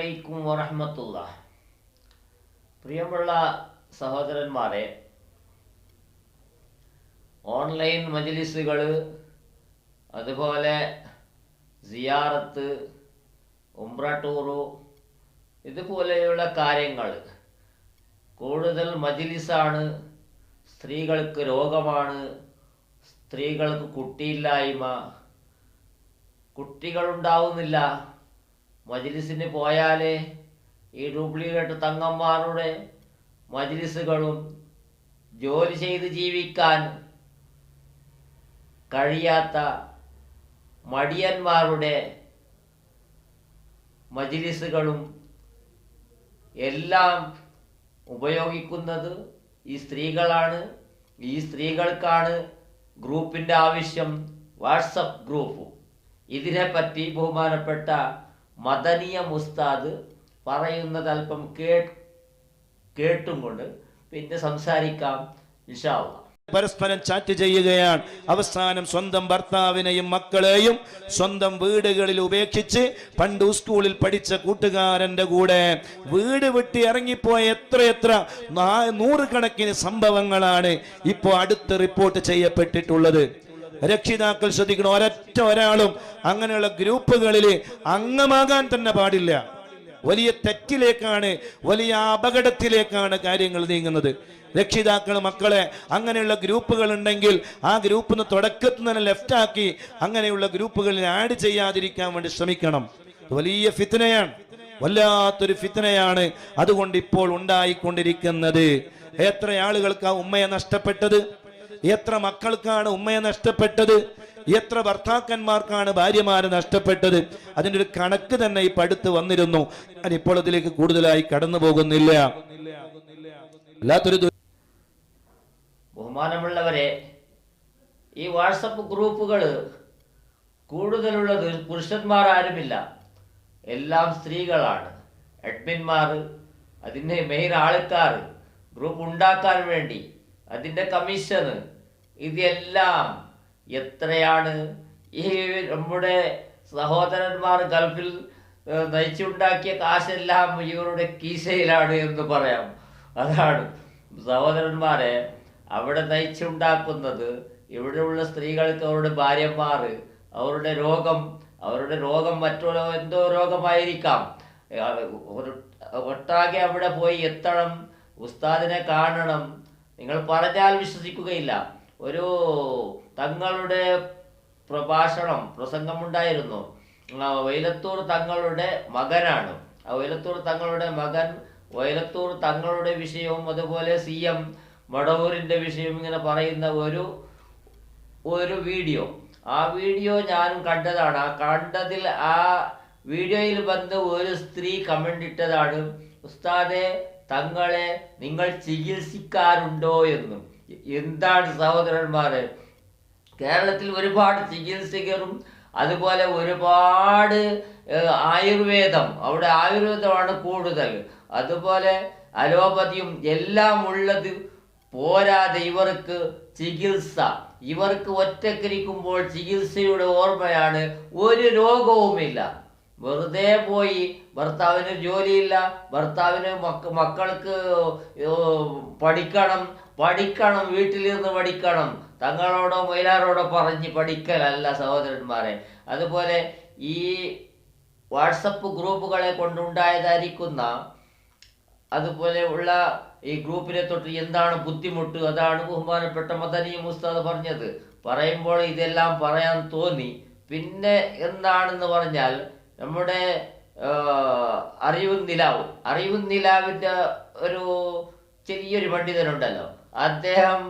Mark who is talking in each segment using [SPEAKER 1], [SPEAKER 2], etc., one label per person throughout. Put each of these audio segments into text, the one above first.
[SPEAKER 1] അലൈക്കും വറഹ്മത്തുള്ളാഹി. പ്രിയമുള്ള സഹോദരന്മാരെ, ഓൺലൈൻ മജ്ലിസുകൾ, അതുപോലെ സിയാറത്ത്, ഉംറ ടൂറ്, ഇതുപോലെയുള്ള കാര്യങ്ങൾ കൂടുതൽ മജ്ലിസാണ്. സ്ത്രീകൾക്ക് രോഗമാണ്, സ്ത്രീകൾക്ക് കുട്ടിയില്ലായ്മ, കുട്ടികളുണ്ടാവുന്നില്ല. മജ്ലിസിന് പോയാലേ ഈ ഡ്യൂപ്ലിക്കേറ്റ് തങ്ങന്മാരുടെ മജ്ലിസുകളും ജോലി ചെയ്ത് ജീവിക്കാൻ കഴിയാത്ത മടിയന്മാരുടെ മജ്ലിസുകളും എല്ലാം ഉപയോഗിക്കുന്നത് ഈ സ്ത്രീകളാണ്. ഈ സ്ത്രീകൾക്കാണ് ഗ്രൂപ്പിൻ്റെ ആവശ്യം, വാട്സപ്പ് ഗ്രൂപ്പ്. ഇതിനെപ്പറ്റി ബഹുമാനപ്പെട്ട മദനിയ ഉസ്താദ് പറയുന്നത് അല്പം കേട്ടും കൊണ്ട് പിന്നെ സംസാരിക്കാം ഇൻഷാ അല്ലാഹ്.
[SPEAKER 2] പരസ്പരം ചാറ്റ് ചെയ്യുകയാണ്. അവസാനം സ്വന്തം ഭർത്താവിനെയും മക്കളെയും സ്വന്തം വീടുകളിൽ ഉപേക്ഷിച്ച് പണ്ട് സ്കൂളിൽ പഠിച്ച കൂട്ടുകാരന്റെ കൂടെ വീട് വിട്ട് ഇറങ്ങിപ്പോയ എത്ര നൂറുകണക്കിന് സംഭവങ്ങളാണ് ഇപ്പോൾ അടുത്ത് റിപ്പോർട്ട് ചെയ്യപ്പെട്ടിട്ടുള്ളത്. രക്ഷിതാക്കൾ ശ്രദ്ധിക്കണം, ഒരാളും അങ്ങനെയുള്ള ഗ്രൂപ്പുകളിൽ അംഗമാകാൻ തന്നെ പാടില്ല. വലിയ തെറ്റിലേക്കാണ്, വലിയ അപകടത്തിലേക്കാണ് കാര്യങ്ങൾ നീങ്ങുന്നത്. രക്ഷിതാക്കൾ മക്കളെ അങ്ങനെയുള്ള ഗ്രൂപ്പുകൾ ഉണ്ടെങ്കിൽ ആ ഗ്രൂപ്പിന് തുടക്കത്തിൽ തന്നെ ലെഫ്റ്റാക്കി അങ്ങനെയുള്ള ഗ്രൂപ്പുകളിൽ ആഡ് ചെയ്യാതിരിക്കാൻ വേണ്ടി ശ്രമിക്കണം. വലിയ ഫിത്നയാണ്, വല്ലാത്തൊരു ഫിത്നയാണ് അതുകൊണ്ട് ഇപ്പോൾ ഉണ്ടായിക്കൊണ്ടിരിക്കുന്നത്. എത്ര ആളുകൾക്കാണ് ഉമ്മയെ നഷ്ടപ്പെട്ടത്, എത്ര മക്കൾക്കാണ് ഉമ്മയെ നഷ്ടപ്പെട്ടത്, എത്ര ഭർത്താക്കന്മാർക്കാണ് ഭാര്യമാരെ നഷ്ടപ്പെട്ടത്. അതിൻ്റെ ഒരു കണക്ക് തന്നെ ഇപ്പൊ അടുത്ത് വന്നിരുന്നു. ഞാൻ ഇപ്പോൾ അതിലേക്ക് കൂടുതലായി കടന്നു പോകുന്നില്ല. അല്ലാത്തൊരു
[SPEAKER 1] ബഹുമാനമുള്ളവരെ, ഈ വാട്സപ്പ് ഗ്രൂപ്പുകൾ കൂടുതലുള്ളത് പുരുഷന്മാരാരുമില്ല, എല്ലാം സ്ത്രീകളാണ്. അഡ്മിന്മാർ, അതിൻ്റെ മെയിൻ ആൾക്കാർ, ഗ്രൂപ്പ് ഉണ്ടാക്കാൻ വേണ്ടി അതിൻ്റെ കമ്മീഷന്, ഇതെല്ലാം എത്രയാണ്. ഈ നമ്മുടെ സഹോദരന്മാർ ഗൾഫിൽ നയിച്ചുണ്ടാക്കിയ കാശെല്ലാം ഇവരുടെ കീശയിലാണ് എന്ന് പറയാം. അതാണ് സഹോദരന്മാരെ അവിടെ നയിച്ചുണ്ടാക്കുന്നത്. ഇവിടെയുള്ള സ്ത്രീകൾക്ക് അവരുടെ ഭാര്യമാർ, അവരുടെ രോഗം മറ്റുള്ള എന്തോ രോഗമായിരിക്കാം, ഒട്ടാകെ അവിടെ പോയി എത്തണം, ഉസ്താദിനെ കാണണം. നിങ്ങൾ പറഞ്ഞാൽ വിശ്വസിക്കുകയില്ല. ഒരു തങ്ങളുടെ പ്രസംഗമുണ്ടായിരുന്നു. വൈലത്തൂർ തങ്ങളുടെ മകനാണ്. ആ വൈലത്തൂർ തങ്ങളുടെ മകൻ വൈലത്തൂർ തങ്ങളുടെ വിഷയവും അതുപോലെ CM മടവൂരിൻ്റെ വിഷയവും ഇങ്ങനെ പറയുന്ന ഒരു വീഡിയോ. ആ വീഡിയോ ഞാനും കണ്ടതാണ്. ആ വീഡിയോയിൽ വന്ന് ഒരു സ്ത്രീ കമന്റ് ഇട്ടതാണ്, ഉസ്താദെ തങ്ങളെ നിങ്ങൾ ചികിത്സിക്കാറുണ്ടോ എന്ന്. എന്താണ് സഹോദരന്മാരെ, കേരളത്തിൽ ഒരുപാട് ചികിത്സകരും അതുപോലെ ഒരുപാട് ആയുർവേദം, അവിടെ ആയുർവേദമാണ് കൂടുതൽ, അതുപോലെ അലോപ്പതിയും എല്ലാം ഉള്ളത് പോരാതെ ഇവർക്ക് ചികിത്സ, ഇവർക്ക് ഒറ്റക്കിരിക്കുമ്പോൾ ചികിത്സയുടെ ഓർമ്മയാണ്. ഒരു രോഗവുമില്ല, വെറുതെ പോയി. ഭർത്താവിന് ജോലിയില്ല, ഭർത്താവിന് മക്കൾക്ക് പഠിക്കണം, വീട്ടിലിരുന്ന് പഠിക്കണം. തങ്ങളോടോ മൈലാരോടോ പറഞ്ഞ് പഠിക്കലല്ല സഹോദരന്മാരെ. അതുപോലെ ഈ വാട്സപ്പ് ഗ്രൂപ്പുകളെ കൊണ്ടുണ്ടായതായിരിക്കുന്ന അതുപോലെ ഉള്ള ഈ ഗ്രൂപ്പിനെ തൊട്ട് എന്താണ് ബുദ്ധിമുട്ട്, അതാണ് ബഹുമാനപ്പെട്ട മദനി ഉസ്താദ് പറഞ്ഞത്. പറയുമ്പോൾ ഇതെല്ലാം പറയാൻ തോന്നി. പിന്നെ എന്താണെന്ന് പറഞ്ഞാൽ നമ്മുടെ അറിവും നിലാവിൻ്റെ ഒരു ചെറിയൊരു പണ്ഡിതനുണ്ടല്ലോ, അദ്ദേഹം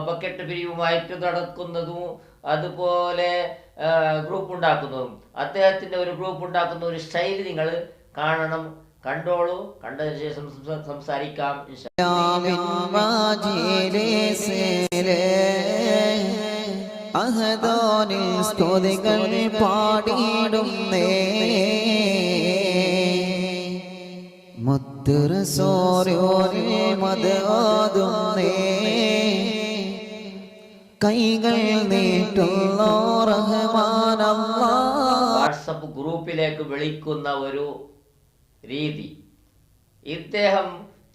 [SPEAKER 1] ബക്കറ്റ് പിരിവുമായിട്ട് നടക്കുന്നതും അതുപോലെ ഗ്രൂപ്പ് ഉണ്ടാക്കുന്നതും, അദ്ദേഹത്തിൻ്റെ ഒരു ഗ്രൂപ്പ് ഉണ്ടാക്കുന്ന ഒരു ശൈലി നിങ്ങൾ കാണണം. കണ്ടോളൂ, കണ്ടതിന് ശേഷം സംസാരിക്കാം.
[SPEAKER 3] അഹദോനിൽ സ്തുതികൾ പാടിയിടുന്നേ, മുത്ത് റസൂലിൽ മദഅതുന്നേ, കൈകൾ നീട്ടുന്ന റഹ്മാനല്ലാഹ്.
[SPEAKER 1] വാട്സപ്പ് ഗ്രൂപ്പിലേക്ക് വിളിക്കുന്ന ഒരു രീതി. ഇദ്ദേഹം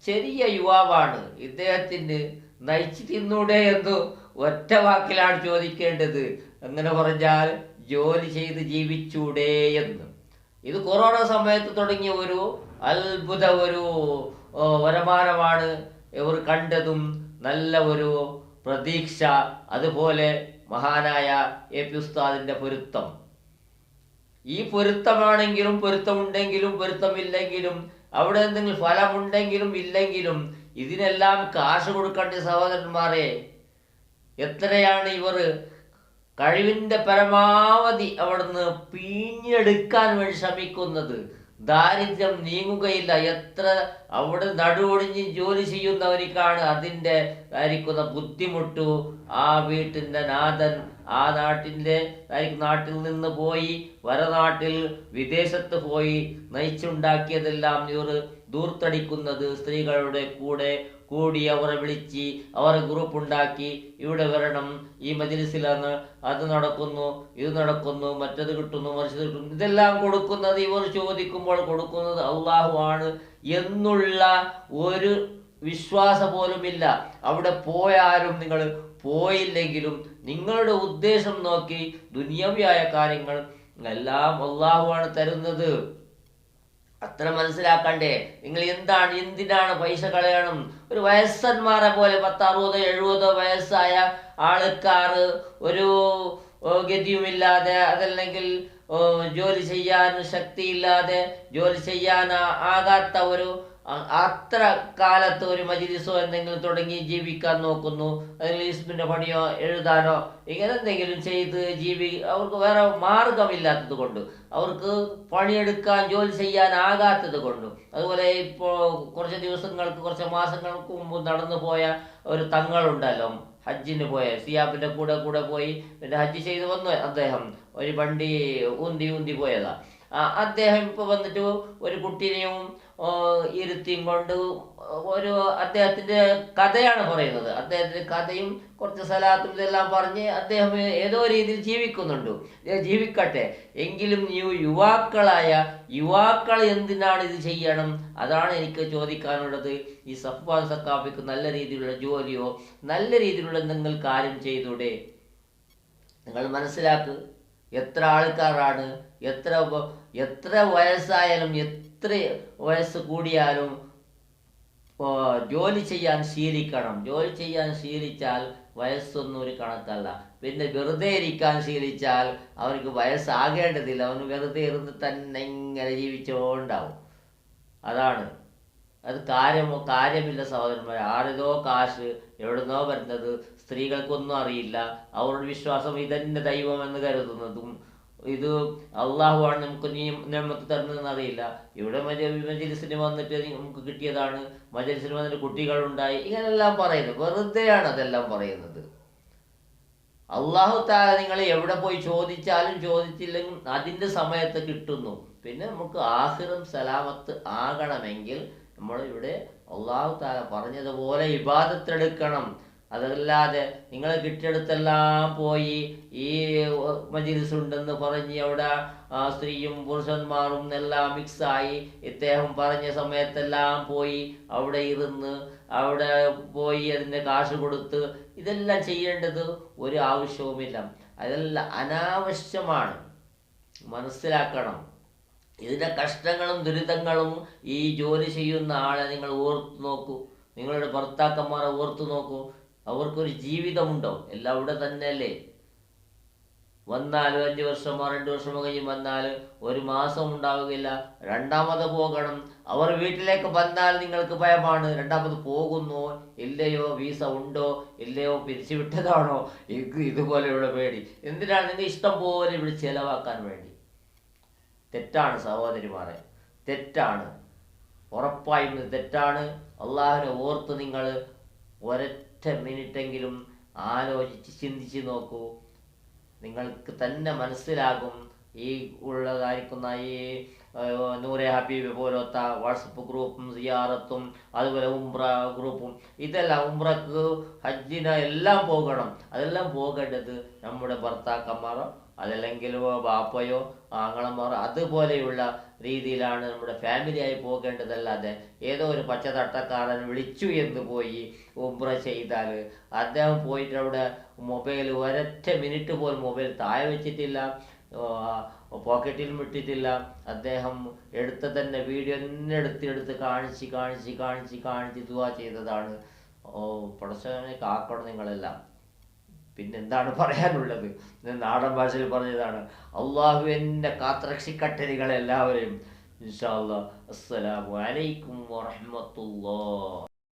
[SPEAKER 1] ചെറിയ യുവാവാണ്, ഇദ്ദേഹത്തിന് നയിച്ചു തിന്നൂടെ എന്ന് ഒറ്റ വാക്കിലാണ് ചോദിക്കേണ്ടത്. അങ്ങനെ പറഞ്ഞാൽ ജോലി ചെയ്ത് ജീവിച്ചൂടെ എന്ന്. ഇത് കൊറോണ സമയത്ത് തുടങ്ങിയ ഒരു അത്ഭുത ഒരു വരുമാനമാണ് ഇവർ കണ്ടതും, നല്ല ഒരു പ്രതീക്ഷ. അതുപോലെ മഹാനായ എ.പി. ഉസ്താദിന്റെ പൊരുത്തം. ഈ പൊരുത്തമാണെങ്കിലും, പൊരുത്തമുണ്ടെങ്കിലും പൊരുത്തമില്ലെങ്കിലും, അവിടെ എന്തെങ്കിലും ഫലമുണ്ടെങ്കിലും ഇല്ലെങ്കിലും ഇതിനെല്ലാം കാശ് കൊടുക്കേണ്ട സഹോദരന്മാരെ. എത്രയാണ് ഇവർ കഴിവിന്റെ പരമാവധി അവിടുന്ന് പിഴിഞ്ഞെടുക്കാൻ വേണ്ടി ശ്രമിക്കുന്നത്. ദാരിദ്ര്യം നീങ്ങുകയില്ല. എത്ര അവിടെ നടുവൊടിഞ്ഞ് ജോലി ചെയ്യുന്നവർക്കാണ് അതിൻ്റെ ആയിരിക്കുന്ന ബുദ്ധിമുട്ടു. ആ വീട്ടിൻ്റെ നാഥൻ ആ നാട്ടിൽ നിന്ന് പോയി വരനാട്ടിൽ വിദേശത്ത് പോയി നയിച്ചുണ്ടാക്കിയതെല്ലാം ഇവർ ദൂർത്തടിക്കുന്നത്. സ്ത്രീകളുടെ കൂടെ കൂടി അവരെ വിളിച്ച് അവരെ ഗ്രൂപ്പ് ഉണ്ടാക്കി, ഇവിടെ വരണം, ഈ മജ്‌ലിസിലാണ് അത് നടക്കുന്നു, ഇത് നടക്കുന്നു, മറ്റത് കിട്ടുന്നു, മറിച്ചത് കിട്ടുന്നു. ഇതെല്ലാം കൊടുക്കുന്നത്, ഇവർ ചോദിക്കുമ്പോൾ കൊടുക്കുന്നത് അള്ളാഹു ആണ് എന്നുള്ള ഒരു വിശ്വാസം പോലുമില്ല. അവിടെ പോയാലും നിങ്ങൾ പോയില്ലെങ്കിലും നിങ്ങളുടെ ഉദ്ദേശം നോക്കി ദുനിയാവിയായ കാര്യങ്ങൾ എല്ലാം അള്ളാഹു ആണ് തരുന്നത്. അത്ര മനസ്സിലാക്കണ്ടേ? നിങ്ങൾ എന്തിനാണ് പൈസ കളയണം? ഒരു വയസ്സന്മാരെ പോലെ 10, 60, 70 വയസ്സായ ആൾക്കാർ ഒരു ഗതിയുമില്ലാതെ, അതല്ലെങ്കിൽ ജോലി ചെയ്യാൻ ശക്തിയില്ലാതെ, ജോലി ചെയ്യാൻ ആകാത്ത ഒരു അത്ര കാലത്ത് ഒരു മജ്‌ലിസോ എന്തെങ്കിലും തുടങ്ങി ജീവിക്കാൻ നോക്കുന്നു. അല്ലെങ്കിൽ ഇസ്മിന്റെ പണിയോ എഴുതാനോ ഇങ്ങനെ എന്തെങ്കിലും ചെയ്ത് അവർക്ക് വേറെ മാർഗമില്ലാത്തത് കൊണ്ട്, അവർക്ക് പണിയെടുക്കാൻ ജോലി ചെയ്യാൻ ആകാത്തത് കൊണ്ടും. അതുപോലെ ഇപ്പോൾ കുറച്ച് മാസങ്ങൾക്ക് മുമ്പ് നടന്നു പോയ ഒരു തങ്ങളുണ്ടല്ലോ, ഹജ്ജിന് പോയ സിയാബിന്റെ കൂടെ പോയി പിന്നെ ഹജ്ജ് ചെയ്ത് വന്നു. അദ്ദേഹം ഒരു വണ്ടി ഊന്തി പോയതാ. അദ്ദേഹം ഇപ്പൊ വന്നിട്ട് ഒരു കുട്ടീനെയും ഇരുത്തിയും കൊണ്ട് അദ്ദേഹത്തിന്റെ കഥയാണ് പറയുന്നത്. അദ്ദേഹത്തിന്റെ കഥയും കുറച്ച് സലാത്തും ഇതെല്ലാം പറഞ്ഞ് അദ്ദേഹം ഏതോ രീതിയിൽ ജീവിക്കട്ടെ. എങ്കിലും യുവാക്കൾ എന്തിനാണ് ഇത് ചെയ്യണം? അതാണ് എനിക്ക് ചോദിക്കാനുള്ളത്. ഈ സഫ്വാൻ സഖാഫിക്ക് നല്ല രീതിയിലുള്ള ജോലിയോ നല്ല രീതിയിലുള്ള എന്തെങ്കിലും കാര്യം ചെയ്തൂടെ? നിങ്ങൾ മനസ്സിലാക്ക്, എത്ര ആൾക്കാരാണ്, എത്ര വയസ്സായാലും എത്ര വയസ്സ് കൂടിയാലും ജോലി ചെയ്യാൻ ശീലിക്കണം. ജോലി ചെയ്യാൻ ശീലിച്ചാൽ വയസ്സൊന്നും ഒരു കണക്കല്ല. പിന്നെ വെറുതെ ഇരിക്കാൻ ശീലിച്ചാൽ അവർക്ക് വയസ്സാകേണ്ടതില്ല. അവന് വെറുതെ ഇരുന്ന് തന്നെ ഇങ്ങനെ ജീവിച്ചോണ്ടാവും. അത് കാര്യമില്ല സഹോദരന്മാരെ. ആരതോ കാശ് എവിടുന്നോ വരുന്നത് സ്ത്രീകൾക്കൊന്നും അറിയില്ല. അവരുടെ വിശ്വാസം ഇതന്നെ ദൈവം എന്ന് കരുതുന്നതും, ഇത് അള്ളാഹുവാണ് നമുക്ക് നിയമത്ത് തരുന്നതെന്ന് അറിയില്ല. ഇവിടെ മജ്‌ലിസിന് വന്നിട്ട് നമുക്ക് കിട്ടിയതാണ്, മജ്‌ലിസിന് വന്നിട്ട് കുട്ടികളുണ്ടായി, ഇങ്ങനെല്ലാം പറയുന്നത് വെറുതെയാണ്. അതെല്ലാം പറയുന്നത് അള്ളാഹു തആല നിങ്ങൾ എവിടെ പോയി ചോദിച്ചാലും ചോദിച്ചില്ലെങ്കിലും അതിൻ്റെ സമയത്ത് കിട്ടുന്നു. പിന്നെ നമുക്ക് ആഖിറം സലാമത്ത് ആകണമെങ്കിൽ നമ്മൾ ഇവിടെ അള്ളാഹു തആല പറഞ്ഞതുപോലെ ഇബാദത്തെടുക്കണം. അതല്ലാതെ നിങ്ങൾ കിട്ടിയെടുത്തെല്ലാം പോയി ഈ മജ്‌ലിസ് ഉണ്ടെന്ന് പറഞ്ഞ് അവിടെ സ്ത്രീയും പുരുഷന്മാരും എല്ലാം മിക്സായി ഇദ്ദേഹം പറഞ്ഞ സമയത്തെല്ലാം പോയി അവിടെ ഇരുന്ന് അവിടെ പോയി അതിൻ്റെ കാശ് കൊടുത്ത് ഇതെല്ലാം ചെയ്യേണ്ടത് ഒരു ആവശ്യവുമില്ല. അതെല്ലാം അനാവശ്യമാണ്. മനസ്സിലാക്കണം. ഇതിൻ്റെ കഷ്ടങ്ങളും ദുരിതങ്ങളും ഈ ജോലി ചെയ്യുന്ന ആളെ നിങ്ങൾ ഓർത്തു നോക്കൂ. നിങ്ങളുടെ ഭർത്താക്കന്മാരെ ഓർത്തു നോക്കൂ. അവർക്കൊരു ജീവിതമുണ്ടോ? എല്ലാം അവിടെ തന്നെയല്ലേ. വന്നാൽ 5 വർഷമോ 2 വർഷമോ കഴിഞ്ഞ് വന്നാൽ ഒരു മാസം ഉണ്ടാവുകയില്ല, രണ്ടാമത് പോകണം. അവർ വീട്ടിലേക്ക് വന്നാൽ നിങ്ങൾക്ക് ഭയമാണ്. രണ്ടാമത് പോകുന്നോ ഇല്ലയോ, വീസ ഉണ്ടോ ഇല്ലയോ, പിരിച്ചുവിട്ടതാണോ, ഇതുപോലെയുള്ള പേടി. എന്തിനാണ്? നിങ്ങൾ ഇഷ്ടം പോലെ ഇവിടെ ചെലവാക്കാൻ വേണ്ടി. തെറ്റാണ് സഹോദരിമാരെ, തെറ്റാണ്. ഉറപ്പായും തെറ്റാണ്. അള്ളാഹുവിനെ ഓർത്ത് നിങ്ങൾ ഒരൊറ്റ മിനിറ്റെങ്കിലും ആലോചിച്ച് ചിന്തിച്ച് നോക്കൂ. നിങ്ങൾക്ക് തന്നെ മനസ്സിലാകും ഈ ഉള്ളതായിരിക്കുന്ന ഈ നൂറെ ഹബീബ് പോലത്തെ വാട്സപ്പ് ഗ്രൂപ്പും സിയാറത്തും അതുപോലെ ഉംറ ഗ്രൂപ്പും ഇതെല്ലാം ഉംറക്ക് ഹജ്ജിന് എല്ലാം പോകണം. അതെല്ലാം പോകേണ്ടത് നമ്മുടെ ഭർത്താക്കന്മാരോ അതല്ലെങ്കിൽ ബാപ്പയോ ആങ്ങളമാരോ അതുപോലെയുള്ള രീതിയിലാണ് നമ്മുടെ ഫാമിലിയായി പോകേണ്ടതല്ലാതെ ഏതോ ഒരു പച്ചതട്ടക്കാരൻ വിളിച്ചു എന്ന് പോയി ഉംറ ചെയ്താൽ അദ്ദേഹം പോയിട്ട് അവിടെ മൊബൈൽ ഒരൊറ്റ മിനിറ്റ് പോലും മൊബൈൽ താഴെ വെച്ചിട്ടില്ല, പോക്കറ്റിൽ വിട്ടിട്ടില്ല. അദ്ദേഹം എടുത്ത തന്നെ വീഡിയോ തന്നെ എടുത്ത് കാണിച്ച് ദുആ ചെയ്തതാണ്. പടച്ചവനെ കാക്കണം നിങ്ങളെല്ലാം. പിന്നെന്താണ് പറയാനുള്ളത്? നാടൻ ഭാഷയിൽ പറഞ്ഞതാണ്. അള്ളാഹു എന്നെ കാത്തുരക്ഷിക്കട്ടെ നിങ്ങളെല്ലാവരെയും. ഇൻഷാ അല്ലാഹ്. അസ്സലാമു അലൈക്കും വറഹ്മത്തുള്ളാഹി.